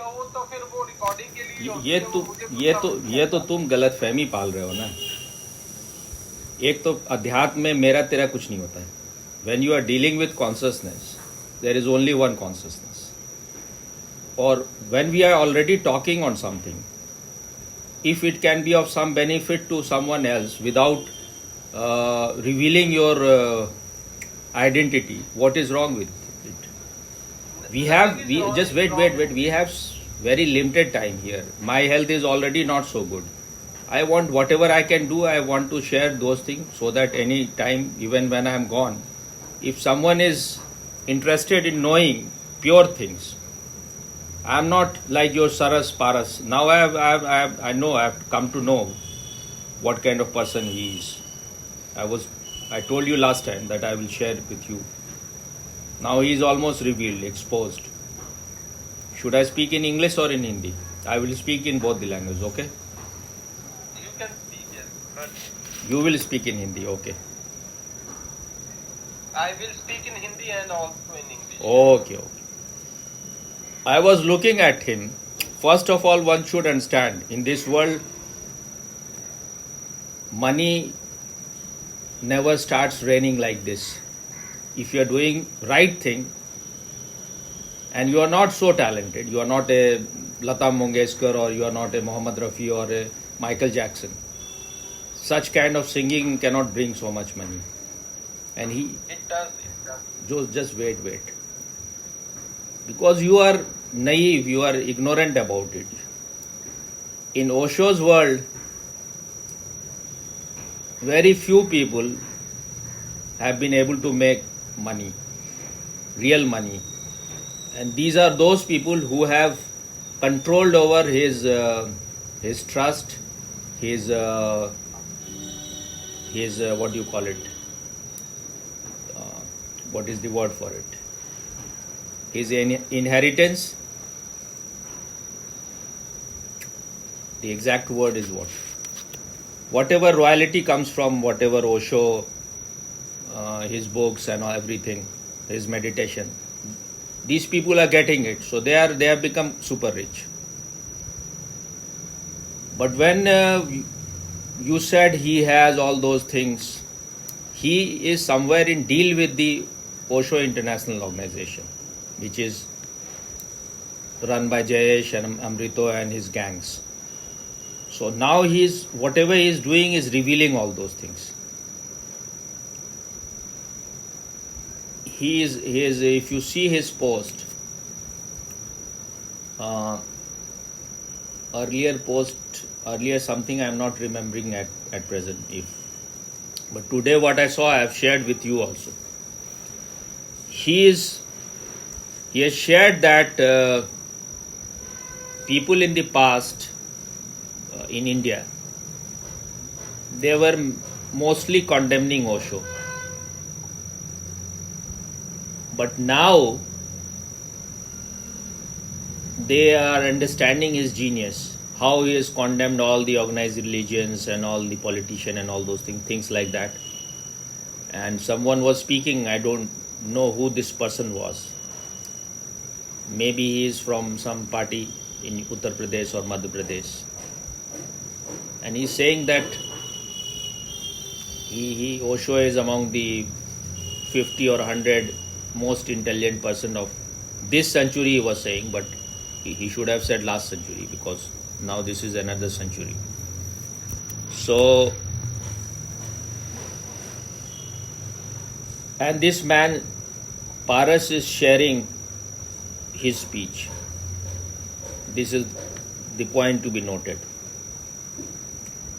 हो तो फिर वो रिकॉर्डिंग के लिए होती ये है, तो वो मुझे ये समझ तो नहीं ये तो आता। तुम गलत फहमी पाल रहे हो ना। एक तो अध्यात्म में मेरा तेरा कुछ नहीं होता है। When you are dealing with consciousness, there is only one consciousness. और when we are already talking on something, if it can be of some benefit to someone else without revealing your identity, what is wrong with it? Nothing is We just wrong wait. We have very limited time here. My health is already not so good. I want whatever I can do. I want to share those things so that any time, even when I am gone, if someone is interested in knowing pure things, I am not like your Saras Paras. Now I know, I have come to know what kind of person he is. I told you last time that I will share with you. Now he is almost revealed, exposed. Should I speak in English or in Hindi? I will speak in both the languages, okay? You can speak it, but You will speak in Hindi, okay? I will speak in Hindi and also in English. Okay. I was looking at him. First of all, one should understand in this world, money never starts raining like this. If you are doing right thing and you are not so talented, you are not a Lata Mangeshkar or you are not a Mohammed Rafi or a Michael Jackson, such kind of singing cannot bring so much money. And he it does. just wait. Because you are naive, you are ignorant about it. In Osho's world, very few people have been able to make money, real money. And these are those people who have controlled over his trust, his what do you call it? What is the word for it? His inheritance. The exact word is what? Whatever royalty comes from whatever Osho, his books and everything, his meditation. These people are getting it, so they have become super rich. But when you said he has all those things, he is somewhere in deal with the Osho International Organization, which is run by Jayesh and Amrito and his gangs. So now whatever he is doing is revealing all those things. He is if you see his post, earlier something I am not remembering at present, but today what I saw I have shared with you also. He has shared that people in the past in India, they were mostly condemning Osho. But now they are understanding his genius, how he has condemned all the organized religions and all the politicians and all those things like that. And someone was speaking, I don't know who this person was. Maybe he is from some party in Uttar Pradesh or Madhya Pradesh. And he's saying that Osho is among the 50 or 100 most intelligent person of this century, he was saying, but he should have said last century because now this is another century. So, and this man Paras is sharing his speech. This is the point to be noted.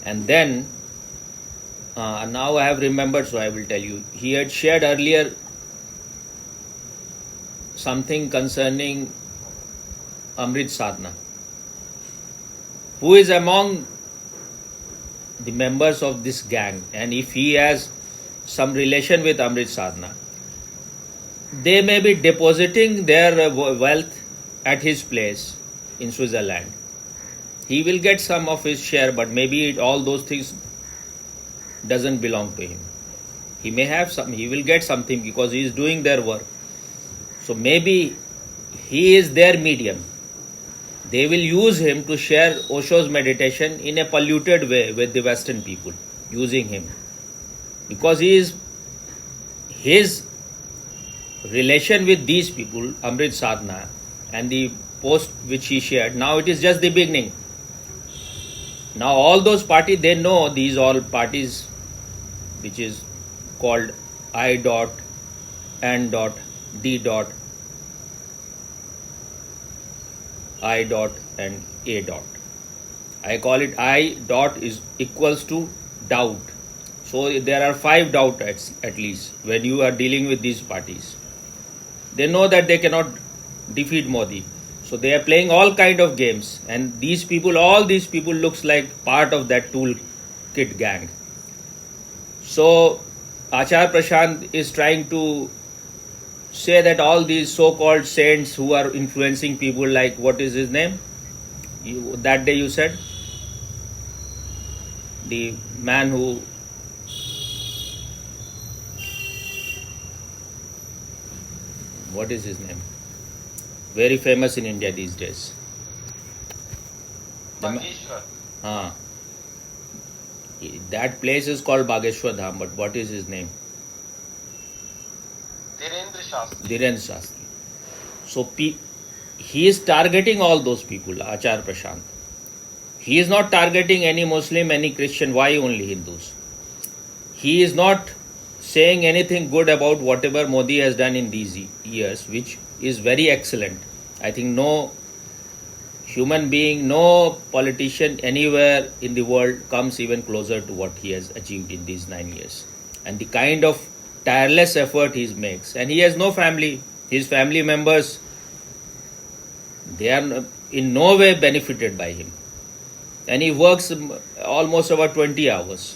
And then now I have remembered, so I will tell you. He had shared earlier something concerning Amrit Sadhana, who is among the members of this gang, and if he has some relation with Amrit Sadhana, they may be depositing their wealth at his place in Switzerland. He will get some of his share, but maybe all those things doesn't belong to him. He may have some, he will get something because he is doing their work. So maybe he is their medium. They will use him to share Osho's meditation in a polluted way with the Western people, using him. Because his relation with these people, Amrit Sadhana, and the post which he shared, now it is just the beginning. Now all those parties, they know these all parties which is called I dot, N dot, D dot, I dot and A dot. I call it I dot is equals to doubt. So there are 5 doubts at least when you are dealing with these parties. They know that they cannot defeat Modi. So they are playing all kind of games, and all these people looks like part of that toolkit gang. So Achar Prashant is trying to say that all these so-called saints who are influencing people, like what is his name? That day you said? The man who... What is his name? Very famous in India these days. Bageshwar. That place is called Bageshwar Dham, but what is his name? Dhirendra Shastri. Dhiren Shastri. So he is targeting all those people, Achar Prashant. He is not targeting any Muslim, any Christian. Why only Hindus? He is not saying anything good about whatever Modi has done in these years, which is very excellent. I think no human being, no politician anywhere in the world comes even closer to what he has achieved in these 9 years. And the kind of tireless effort he makes. And he has no family. His family members, they are in no way benefited by him. And he works almost about 20 hours.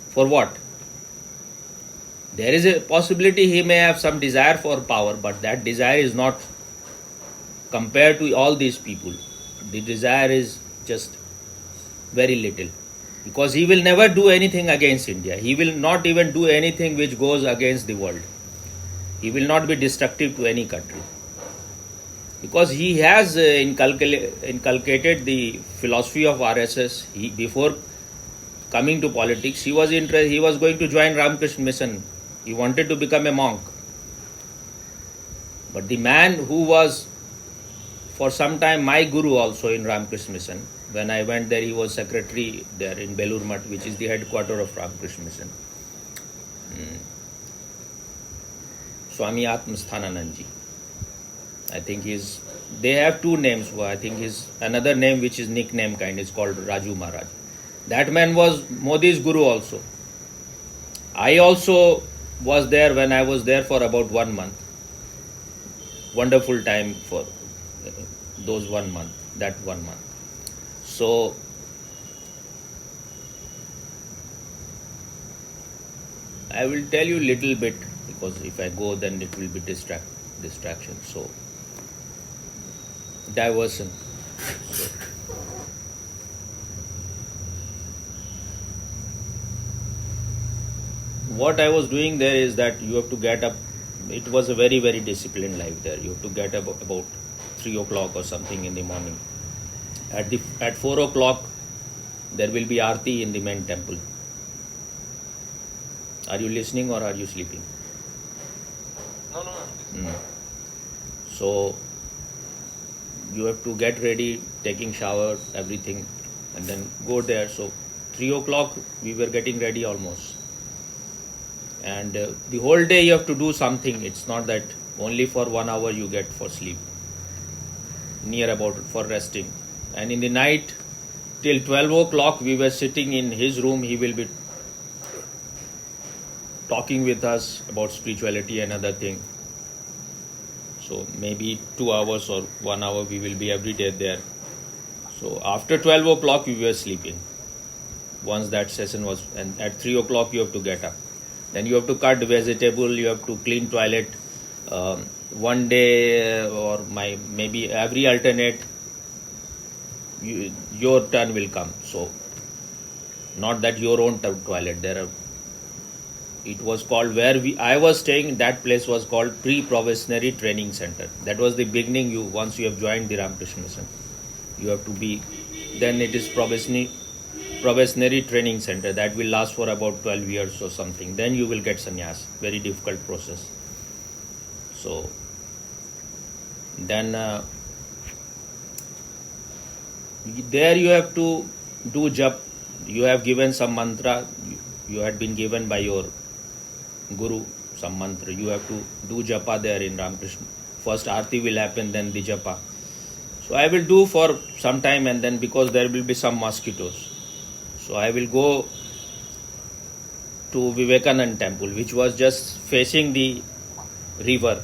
For what? There is a possibility he may have some desire for power, but that desire is not compared to all these people. The desire is just very little. Because he will never do anything against India. He will not even do anything which goes against the world. He will not be destructive to any country. Because he has inculcated the philosophy of RSS. Before coming to politics, he was going to join Ramakrishna Mission. He wanted to become a monk. But the man who was for some time my guru also in Ramakrishna Mission, when I went there, he was secretary there in Belur Math, which is the headquarters of Ramakrishna Mission. Swami Atmasthananandji. I think they have 2 names. I think his another name which is nickname kind is called Raju Maharaj. That man was Modi's guru also. I also was there when I was there for about 1 month. Wonderful time for those 1 month, that 1 month. So I will tell you little bit, because if I go then it will be distraction. So diversion. So, what I was doing there is that you have to get up. It was a very, very disciplined life there. You have to get up about 3 o'clock or something in the morning. At 4 o'clock, there will be Aarti in the main temple. Are you listening or are you sleeping? No. So you have to get ready, taking shower, everything, and then go there. So 3 o'clock, we were getting ready almost. And the whole day you have to do something. It's not that only for 1 hour you get for sleep. Near about it for resting. And in the night, till 12 o'clock, we were sitting in his room. He will be talking with us about spirituality and other thing. So maybe 2 hours or 1 hour we will be every day there. So after 12 o'clock, we were sleeping. Once that session was, and at 3 o'clock you have to get up. Then you have to cut vegetable, you have to clean toilet. One day or maybe every alternate, your turn will come. So not that your own toilet. It was called I was staying. That place was called Pre-Probationary Training Center. That was the beginning. Once you have joined the Ramakrishna Mission. You have to be, then it is probationary training center that will last for about 12 years or something. Then you will get sannyas. Very difficult process. So then there you have to do jap. You have given some mantra. You had been given by your guru some mantra. You have to do japa there in Ramakrishna. First Aarti will happen, then the japa. So I will do for some time, and then because there will be some mosquitoes, so I will go to Vivekanand temple, which was just facing the river,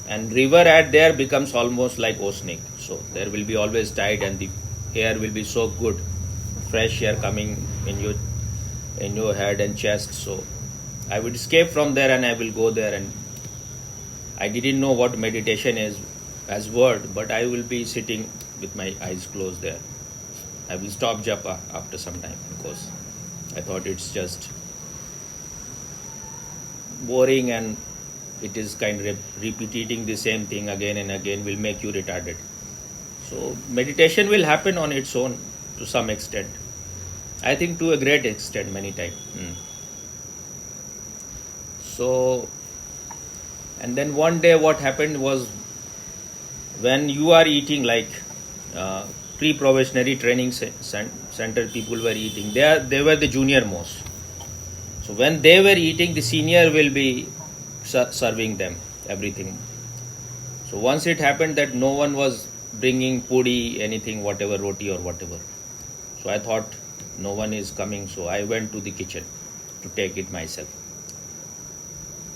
and river at there becomes almost like oceanic. So there will be always tide, and the air will be so good, fresh air coming in your head and chest. So I would escape from there and I will go there, and I didn't know what meditation is as word, but I will be sitting with my eyes closed there. I will stop japa after some time because I thought it's just boring and it is kind of repeating the same thing again and again will make you retarded. So meditation will happen on its own to some extent. I think to a great extent many times. So, and then one day what happened was, when you are eating, like pre-probationary training center people were eating, they were the junior most. So when they were eating, the senior will be serving them everything. So once it happened that no one was bringing puri, anything, whatever, roti or whatever. So I thought no one is coming, so I went to the kitchen to take it myself.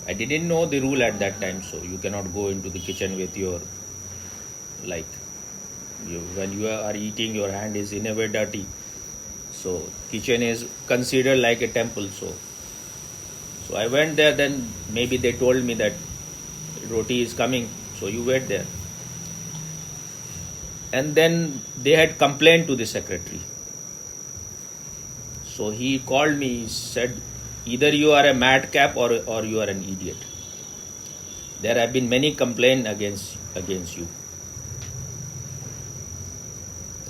I didn't know the rule at that time, so you cannot go into the kitchen with your, like, when you are eating, your hand is in a way dirty. So kitchen is considered like a temple. So I went there. Then maybe they told me that roti is coming, so you wait there. And then they had complained to the secretary. So he called me. He said, either you are a madcap or you are an idiot. There have been many complaints against you.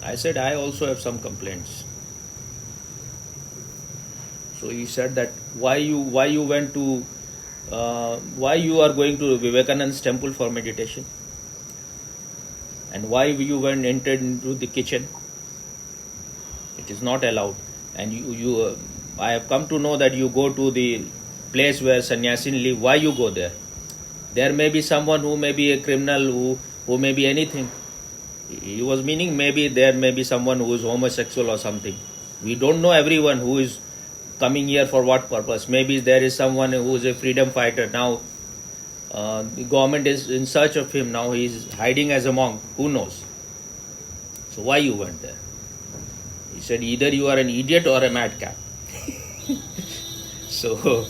I said, I also have some complaints. So he said that why you went to why you are going to Vivekanand's temple for meditation, and why you went entered into the kitchen. It is not allowed. And you I have come to know that you go to the place where sannyasin live. Why you go there? There may be someone who may be a criminal, who may be anything. He was meaning maybe there may be someone who is homosexual or something. We don't know everyone who is coming here for what purpose. Maybe there is someone who is a freedom fighter. Now the government is in search of him. Now he is hiding as a monk. Who knows? So why you went there? He said, either you are an idiot or a madcap. So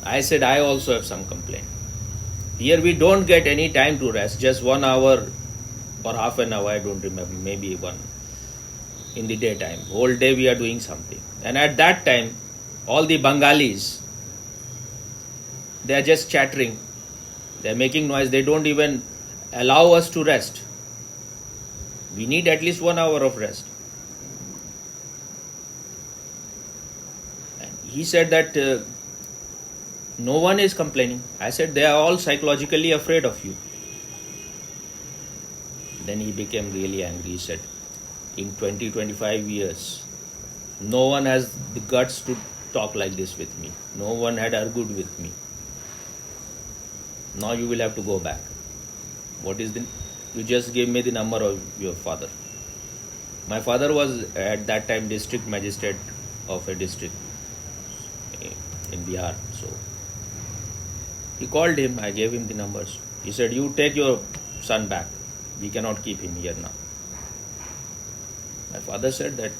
I said, I also have some complaint. Here we don't get any time to rest. Just 1 hour or half an hour, I don't remember, maybe one in the daytime. Whole day we are doing something. And at that time, all the Bengalis, they are just chattering. They are making noise. They don't even allow us to rest. We need at least 1 hour of rest. And he said that no one is complaining. I said, they are all psychologically afraid of you. Then he became really angry. He said, in 20-25 years, no one has the guts to talk like this with me. No one had argued with me. Now you will have to go back. What is you just gave me the number of your father. My father was at that time district magistrate of a district in Bihar. So he called him. I gave him the numbers. He said, you take your son back. We cannot keep him here now. My father said that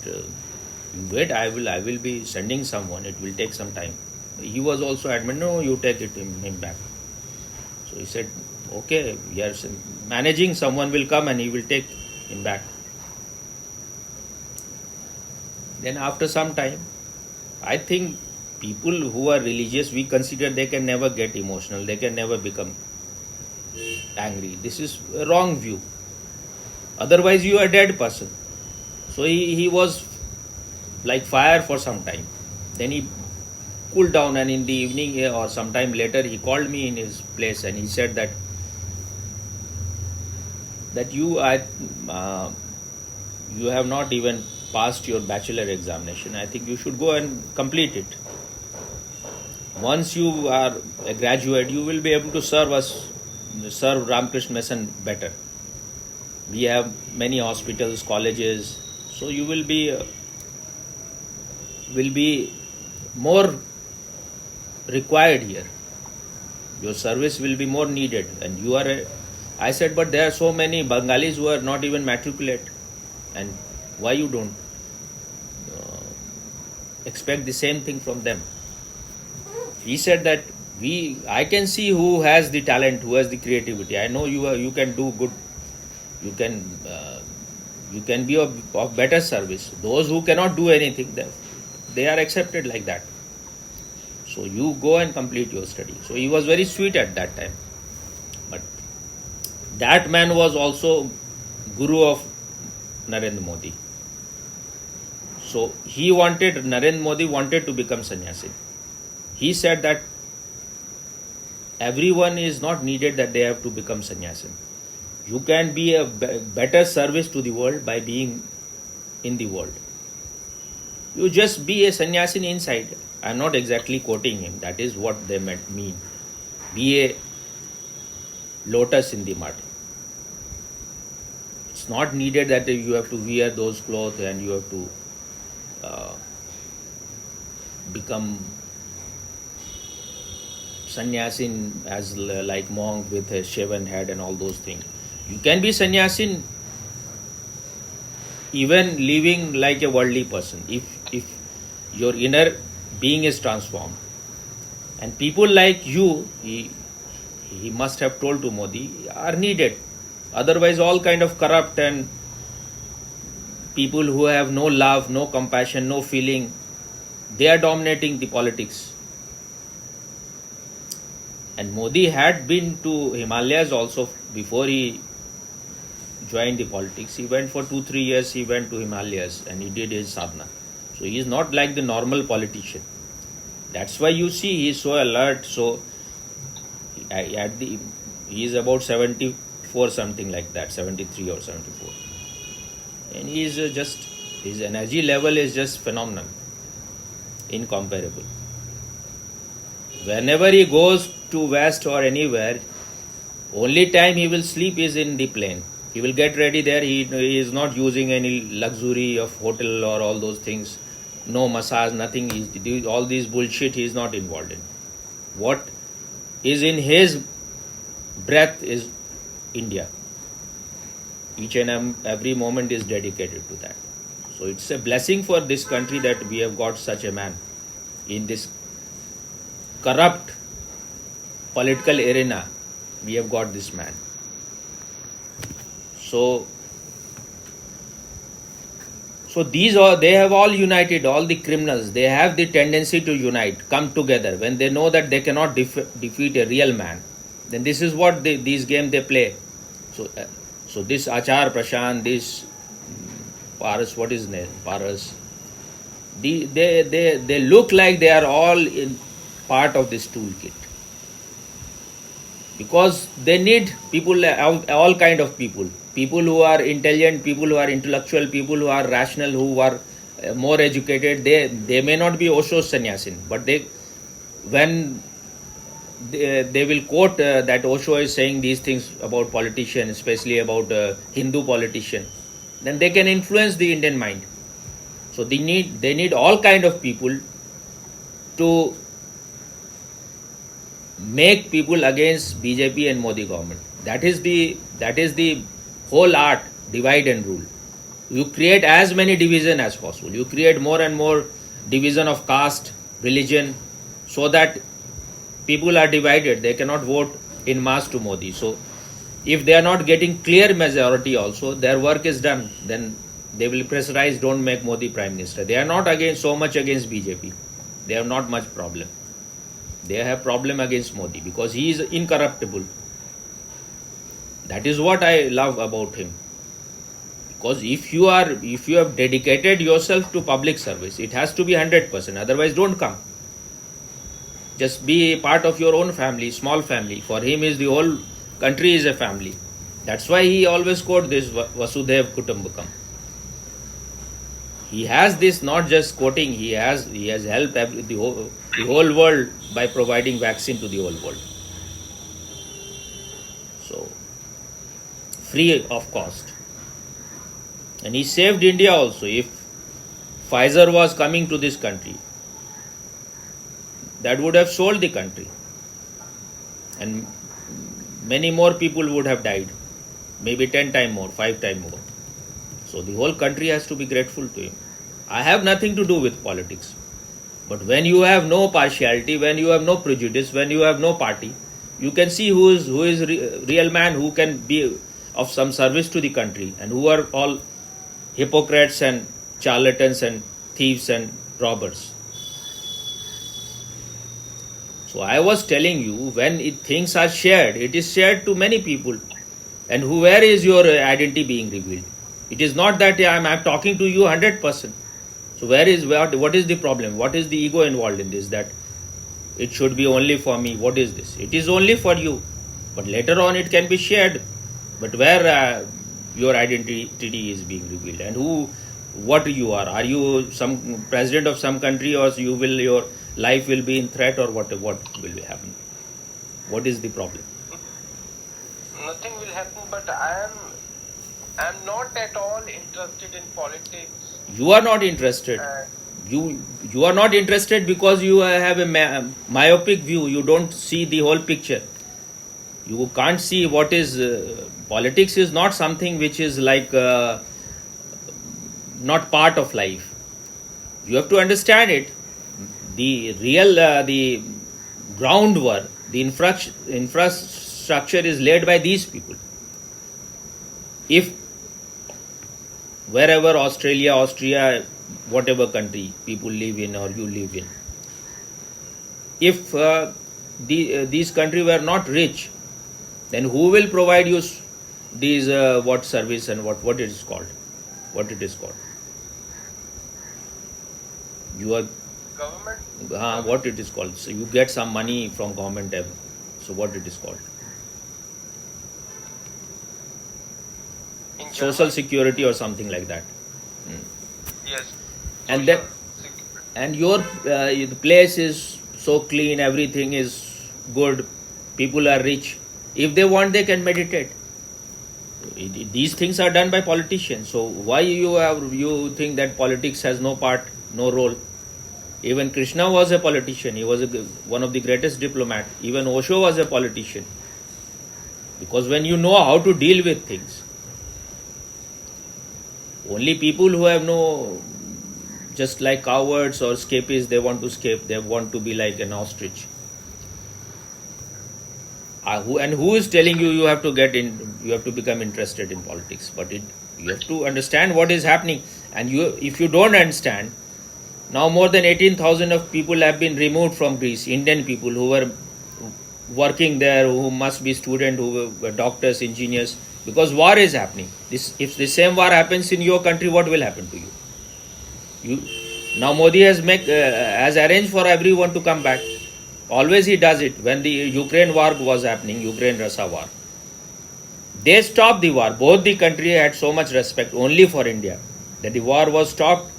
wait, I will be sending someone. It will take some time. He was also adamant, no, you take him back. So he said, okay, we are managing. Someone will come and he will take him back. Then after some time, I think people who are religious, we consider they can never get emotional. They can never become angry. This is a wrong view. Otherwise, you are a dead person. So he was like fire for some time. Then he cooled down, and in the evening or sometime later, he called me in his place and he said that you have not even passed your bachelor examination. I think you should go and complete it. Once you are a graduate, you will be able to serve Ramakrishna Mission better. We have many hospitals, colleges, so you will be more required here. Your service will be more needed, and you are I said, but there are so many Bengalis who are not even matriculate, and why you don't expect the same thing from them? He said that I can see who has the talent, who has the creativity. I know you can do good. You can be of better service. Those who cannot do anything, they are accepted like that. So you go and complete your study. So he was very sweet at that time. But that man was also guru of Narendra Modi. So Narendra Modi wanted to become sannyasi. He said that everyone is not needed that they have to become sannyasi. You can be a better service to the world by being in the world. You just be a sannyasi inside. I am not exactly quoting him. That is what they mean. Be a lotus in the mud. It's not needed that you have to wear those clothes and you have to become sannyasi as like monk with a shaven head and all those things. You can be sannyasi even living like a worldly person if your inner being is transformed. And people like you, he must have told to Modi, are needed. Otherwise, all kind of corrupt and people who have no love, no compassion, no feeling, they are dominating the politics. And Modi had been to Himalayas also before he joined the politics. He went for 2-3 years, he went to Himalayas and he did his sadhana. So he is not like the normal politician. That's why you see he is so alert. So he is about 74, something like that, 73 or 74. And he is his energy level is just phenomenal, incomparable. Whenever he goes to West or anywhere, only time he will sleep is in the plane. He will get ready there. He is not using any luxury of hotel or all those things. No massage, nothing. All these bullshit he is not involved in. What is in his breath is India. Each and every moment is dedicated to that. So it's a blessing for this country that we have got such a man in this corrupt political arena. We have got this man. So they have all united, all the criminals. They have the tendency to unite, come together when they know that they cannot defeat a real man. Then this is what these games they play. So this Achar Prashant, this Paras, what is his name? Paras. They look like they are all in part of this toolkit. Because they need people, all kind of people. People who are intelligent, people who are intellectual, people who are rational, who are more educated. They may not be Osho's sannyasin, but when they will quote that Osho is saying these things about politicians, especially about Hindu politician, then they can influence the Indian mind. So they need all kind of people to make people against BJP and Modi government. That is the whole art, divide and rule. You create as many division as possible. You create more and more division of caste, religion, so that people are divided. They cannot vote in mass to Modi. So if they are not getting clear majority also, their work is done. Then they will pressurize, don't make Modi Prime Minister. They are not so much against BJP. They have not much problem. They have problem against Modi because he is incorruptible. That is what I love about him. Because if you have dedicated yourself to public service, it has to be 100%. Otherwise, don't come. Just be a part of your own family, small family. For him, is the whole country is a family. That's why he always quote this Vasudhaiva Kutumbakam. He has this not just quoting. He has helped the whole world by providing vaccine to the whole world. So free of cost. And he saved India also. If Pfizer was coming to this country, that would have sold the country. And many more people would have died. Maybe 10 times more, 5 times more. So the whole country has to be grateful to him. I have nothing to do with politics. But when you have no partiality, when you have no prejudice, when you have no party, you can see who is real man, who can be of some service to the country, and who are all hypocrites and charlatans and thieves and robbers. So I was telling you, when things are shared, it is shared to many people. And where is your identity being revealed? It is not that I am talking to you 100%. So what is the problem? What is the ego involved in this? That it should be only for me. What is this? It is only for you. But later on it can be shared. But where your identity is being revealed, and what you are? Are you some president of some country, or your life will be in threat, or what will be happening? What is the problem? Nothing will happen, but I am not at all interested in politics. You are not interested. You are not interested because you have a myopic view. You don't see the whole picture. You can't see what is politics. Is not something which is like not part of life. You have to understand it. The real the groundwork, the infrastructure is laid by these people. If wherever Australia, Austria, whatever country people live in or you live in, if these countries were not rich, then who will provide you these what service and what it is called? What it is called? You are Government. What it is called? So you get some money from government. So what it is called? In Social German? security or something like that. Yes. And then, Social security. and your the place is so clean, everything is good, people are rich. If they want, they can meditate. These things are done by politicians. So why you think that politics has no part, no role? Even Krishna was a politician. He was one of the greatest diplomat. Even Osho was a politician. Because when you know how to deal with things, only people who have no, just like cowards or escapists, they want to escape. They want to be like an ostrich. Who is telling you have to get in? You have to become interested in politics. But you have to understand what is happening. And if you don't understand, now more than 18,000 of people have been removed from Greece. Indian people who were working there, who must be students, who were doctors, engineers, because war is happening. If the same war happens in your country, what will happen to you? Now Modi has arranged for everyone to come back. Always he does it. When the Ukraine war was happening, Ukraine-Russia war, they stopped the war. Both the country had so much respect only for India that the war was stopped.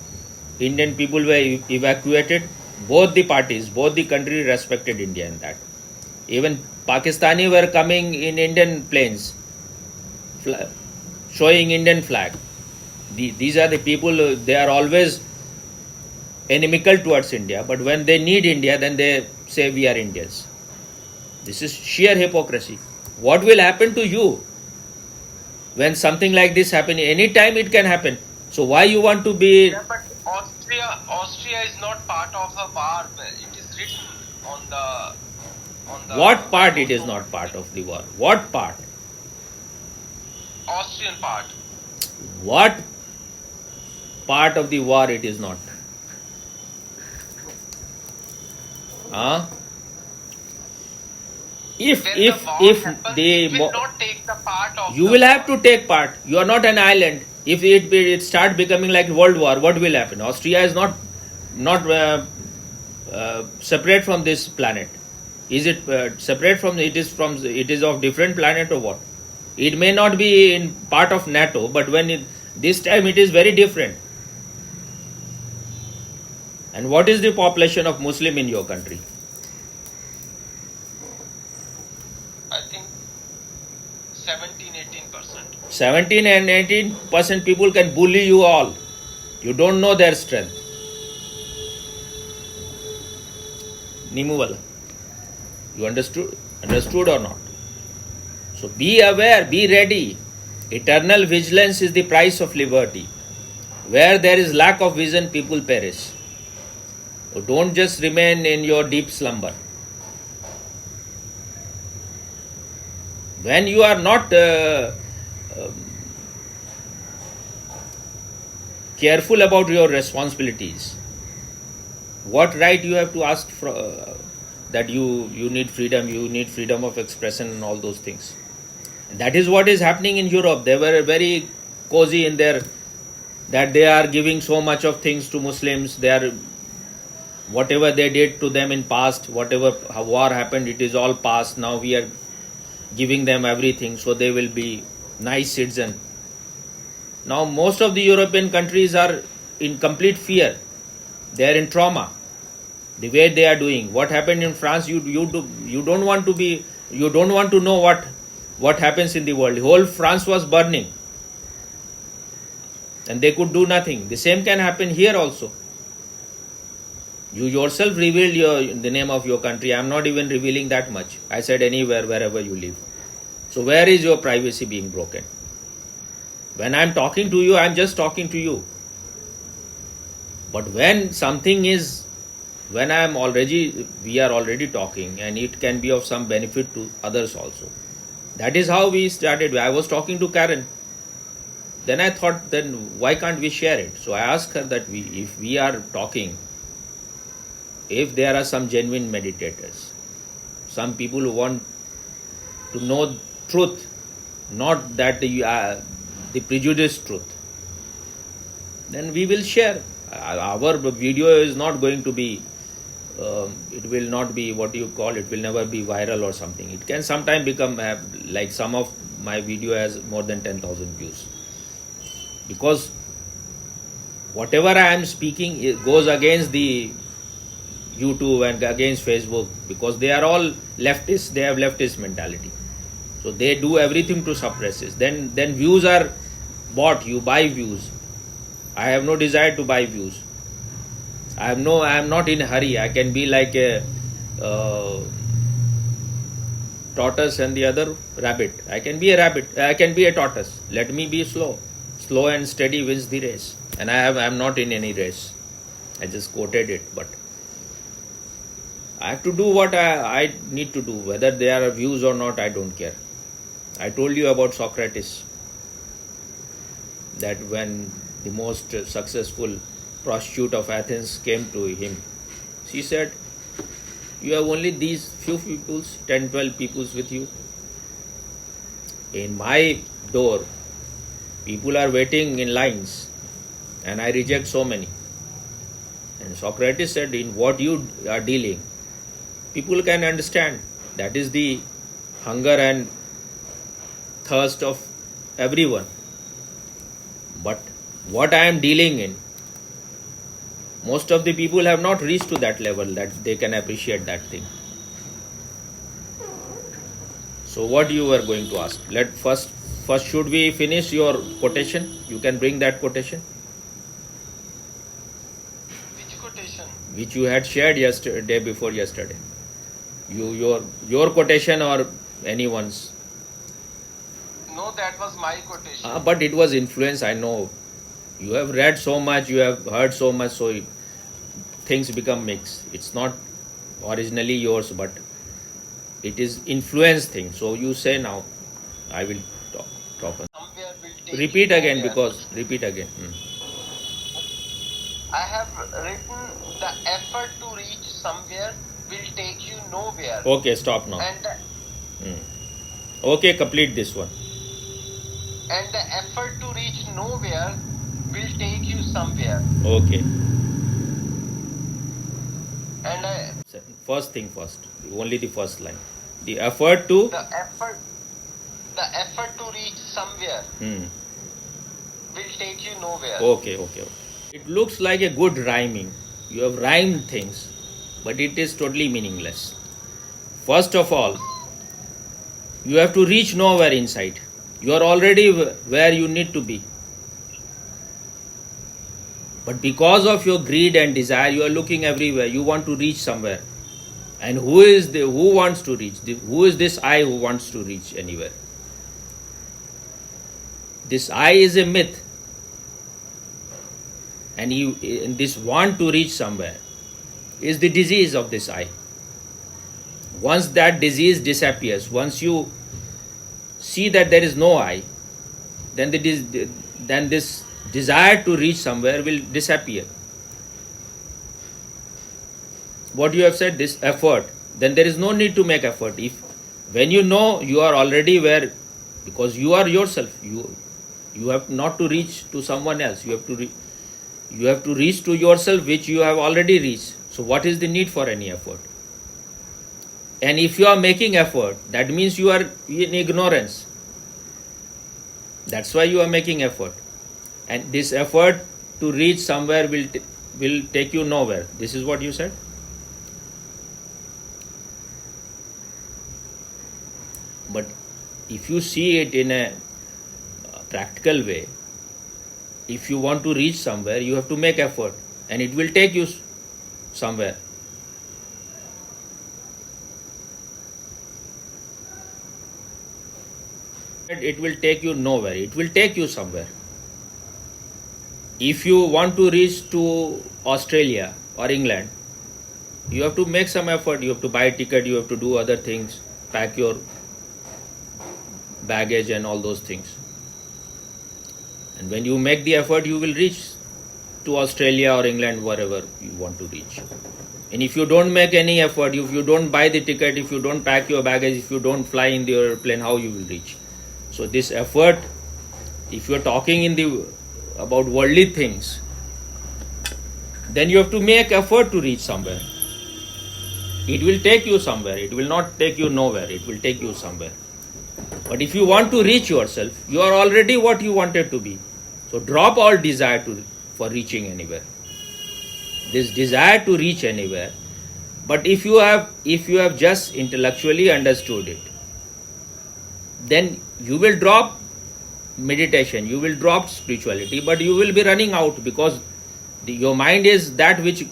Indian people were evacuated. Both the parties, both the country respected India in that. Even Pakistani were coming in Indian planes, showing Indian flag. These are the people, they are always inimical towards India, but when they need India, then they say we are Indians. This is sheer hypocrisy. What will happen to you when something like this happens? Anytime it can happen. So why you want to be... Yeah, but Austria is not part of the war. It is written on the What part it is not part of the war? What part? Austrian part. What part of the war it is not? If When if the war if happens, they it will not take the part of you the will war. have to take part. You are not an island. If it start becoming like World War, what will happen? Austria is not separate from this planet. Is it separate from it is of different planet or what? It may not be in part of NATO, but this time it is very different. And what is the population of Muslim in your country? I think 17-18%. 17 and 18% people can bully you all. You don't know their strength. Nimuvala. You understood? Understood or not? So be aware, be ready. Eternal vigilance is the price of liberty. Where there is lack of vision, people perish. So don't just remain in your deep slumber. When you are not careful about your responsibilities, what right you have to ask for, that you need freedom of expression and all those things. And that is what is happening in Europe. They were very cozy in their, that they are giving so much of things to Muslims. They are, whatever they did to them in past, whatever war happened, it is all past. Now we are giving them everything, so they will be nice citizen. Now most of the European countries are in complete fear. They are in trauma. The way they are doing, what happened in France, you don't want to know what happens in the world. Whole France was burning, and they could do nothing. The same can happen here also. You yourself revealed the name of your country. I am not even revealing that much. I said anywhere, wherever you live. So where is your privacy being broken? When I am talking to you, I am just talking to you. But when we are already talking, and it can be of some benefit to others also. That is how we started. I was talking to Karen. Then I thought, then why can't we share it? So I asked her that if we are talking, if there are some genuine meditators, some people who want to know truth, not that the prejudiced truth, then we will share. Our video is not going to be, it will not be what you call, it will never be viral or something. It can sometime become, like some of my video has more than 10,000 views. Because whatever I am speaking, it goes against the YouTube and against Facebook, because they are all leftists, they have leftist mentality. So they do everything to suppress it. Then views are bought, you buy views. I have no desire to buy views. I am not in a hurry. I can be like a tortoise and the other rabbit. I can be a rabbit. I can be a tortoise. Let me be slow. Slow and steady wins the race. And I am not in any race. I just quoted it, but I have to do what I need to do. Whether there are views or not, I don't care. I told you about Socrates, that when the most successful prostitute of Athens came to him, she said, you have only these few peoples, 10, 12 peoples with you. In my door, people are waiting in lines, and I reject so many. And Socrates said, in what you are dealing, people can understand. That is the hunger and thirst of everyone. But what I am dealing in, most of the people have not reached to that level that they can appreciate that thing. So what you were going to ask? First should we finish your quotation? You can bring that quotation. Which quotation? Which you had shared day before yesterday. Your quotation or anyone's? No, that was my quotation. But it was influence, I know. You have read so much, you have heard so much, so things become mixed. It's not originally yours, but it is influence thing. So you say now, I will talk. Somewhere will take Repeat you again, nowhere. because repeat again. I have written, the effort to reach somewhere will take you nowhere. Okay, stop now. And Okay, complete this one. the effort effort to reach nowhere will take you somewhere. Okay. And First thing first. Only the first line. The effort to. the effort to reach somewhere will take you nowhere. Okay. It looks like a good rhyming. You have rhymed things, but it is totally meaningless. First of all, you have to reach nowhere inside. You are already where you need to be. But because of your greed and desire, you are looking everywhere. You want to reach somewhere. And who wants to reach? Who is this I who wants to reach anywhere? This I is a myth. And this want to reach somewhere is the disease of this I. Once that disease disappears, once you see that there is no I, then this desire to reach somewhere will disappear. What you have said, this effort, then there is no need to make effort. When you know you are already where, because you are yourself, you have not to reach to someone else. You have to reach to yourself, which you have already reached. So what is the need for any effort? And if you are making effort, that means you are in ignorance. That's why you are making effort. And this effort to reach somewhere will take you nowhere. This is what you said? But if you see it in a practical way, if you want to reach somewhere, you have to make effort, and it will take you somewhere. It will take you nowhere. It will take you somewhere. If you want to reach to Australia or England, you have to make some effort. You have to buy a ticket. You have to do other things, pack your baggage and all those things. And when you make the effort, you will reach to Australia or England, wherever you want to reach. And if you don't make any effort, if you don't buy the ticket, if you don't pack your baggage, if you don't fly in the airplane, how you will reach? So this effort, if you are talking about worldly things, then you have to make effort to reach somewhere. It will take you somewhere. It will not take you nowhere. It will take you somewhere. But if you want to reach yourself, you are already what you wanted to be. So drop all desire for reaching anywhere. This desire to reach anywhere. But if you have just intellectually understood it, then you will drop meditation, you will drop spirituality, but you will be running out, because your mind is that which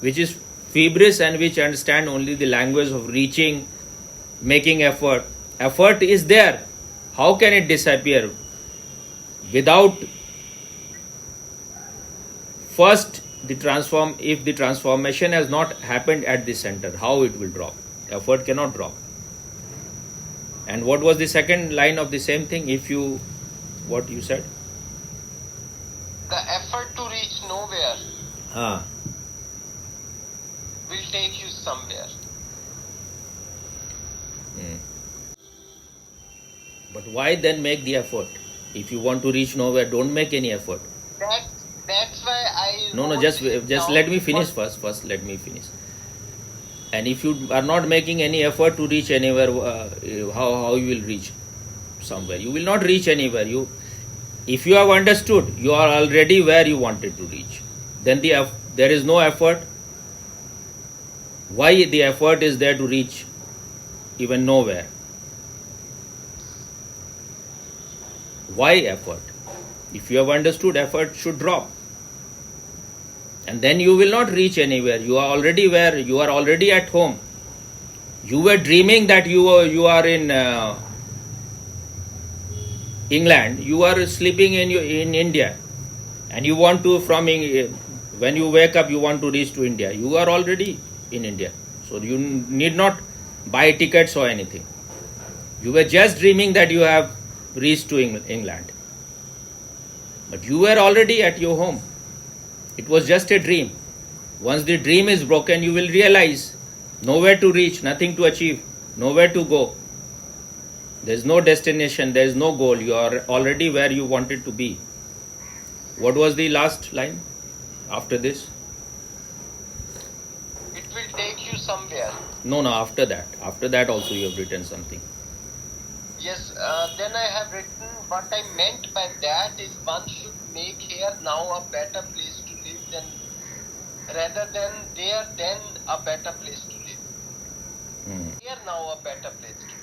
is fibrous and which understand only the language of reaching, making effort. Effort is there. How can it disappear without first if the transformation has not happened at the center? How it will drop? Effort cannot drop. And what was the second line of the same thing? What you said? The effort to reach nowhere will take you somewhere. But why then make the effort? If you want to reach nowhere, don't make any effort. That's why I... No, just let me finish first. First, let me finish. And if you are not making any effort to reach anywhere, how you will reach somewhere? You will not reach anywhere. If you have understood, you are already where you wanted to reach. Then there is no effort. Why the effort is there to reach even nowhere? Why effort? If you have understood, effort should drop. And then you will not reach anywhere. You are already where? You are already at home. You were dreaming that you are in England. You are sleeping in India. And you want to, when you wake up, you want to reach to India. You are already in India. So you need not buy tickets or anything. You were just dreaming that you have reached to England. But you were already at your home. It was just a dream. Once the dream is broken, you will realize nowhere to reach, nothing to achieve, nowhere to go. There's no destination, there's no goal. You are already where you wanted to be. What was the last line after this? It will take you somewhere. No, after that. After that also you have written something. Yes, then I have written what I meant by that is one should make here now a better place to live than rather than there then a better place to live. Here now a better place to live.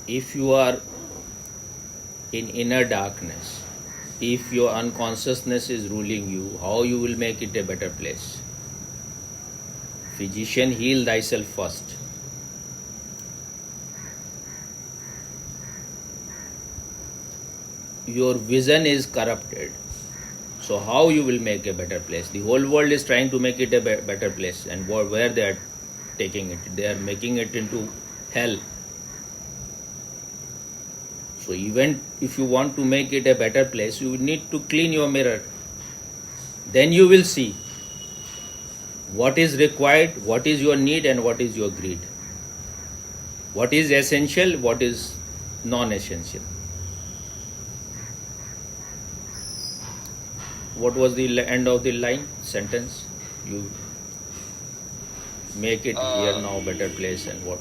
If you are in inner darkness, if your unconsciousness is ruling you, how you will make it a better place? Physician, heal thyself first. Your vision is corrupted. So how you will make a better place? The whole world is trying to make it a better place, and where they are taking it, they are making it into hell. So even if you want to make it a better place, you need to clean your mirror. Then you will see what is required, what is your need, and what is your greed. What is essential, what is non-essential. What was the end of the line, sentence? You make it here now a better place, and what?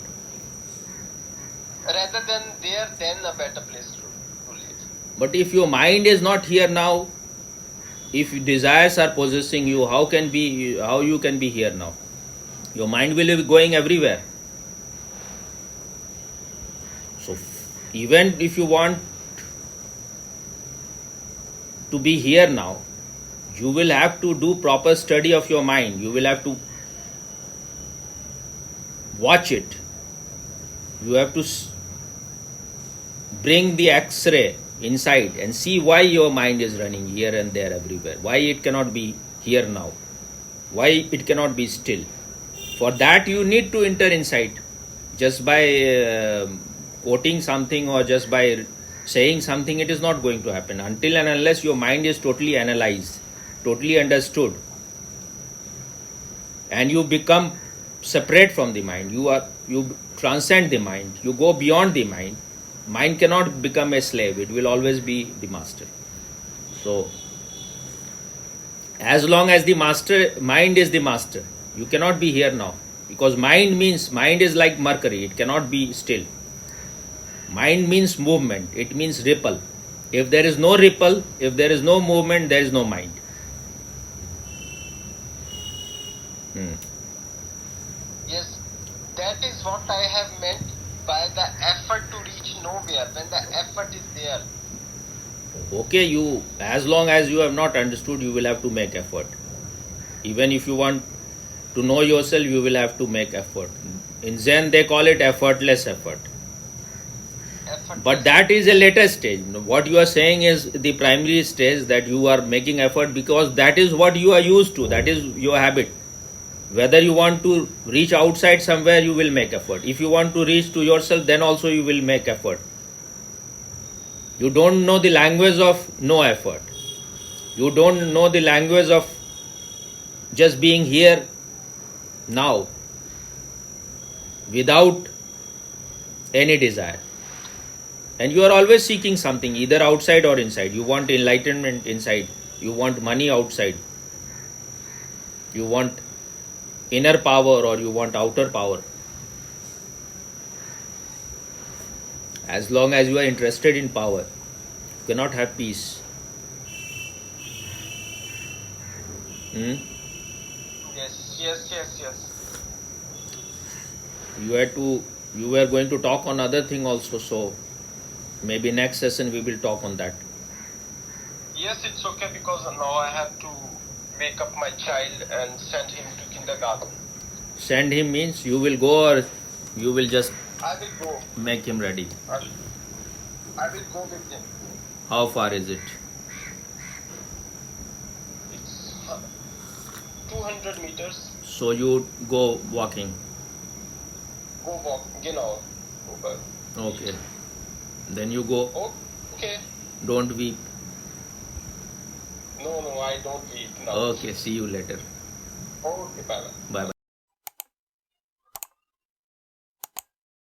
Rather than there, then a better place to live. But if your mind is not here now, if desires are possessing you, how you can be here now? Your mind will be going everywhere. So even if you want to be here now, you will have to do proper study of your mind. You will have to watch it. You have to bring the X-ray inside and see why your mind is running here and there everywhere. Why it cannot be here now. Why it cannot be still. For that you need to enter inside. Just by quoting something or just by saying something, it is not going to happen. Until and unless your mind is totally analyzed, totally understood, and you become separate from the mind, you transcend the mind, you go beyond the mind. Mind cannot become a slave, it will always be the master. So as long as the mind is the master, you cannot be here now, because mind is like mercury, it cannot be still. Mind means movement, it means ripple. If there is no ripple, if there is no movement, there is no mind. Yes, that is what I have meant by the effort to reach nowhere, when the effort is there. Okay, as long as you have not understood, you will have to make effort. Even if you want to know yourself, you will have to make effort. In Zen, they call it effortless effort. But that is a later stage. What you are saying is the primary stage, that you are making effort because that is what you are used to, that is your habit. Whether you want to reach outside somewhere, you will make effort. If you want to reach to yourself, then also you will make effort. You don't know the language of no effort. You don't know the language of just being here now without any desire. And you are always seeking something, either outside or inside. You want enlightenment inside. You want money outside. You want inner power or you want outer power. As long as you are interested in power, you cannot have peace. Yes. You were going to talk on other thing also, so maybe next session we will talk on that. Yes, it's okay, because now I have to wake up my child and send him to kindergarten. Send him means you will go, or you will just I will go. make him ready? I will go with him. How far is it? It's 200 meters. So you go walking. Go walk, genau. Okay. Then you go. Oh, okay. Don't weep. No, I don't eat now. Okay, see you later. Okay, bye. Bye bye.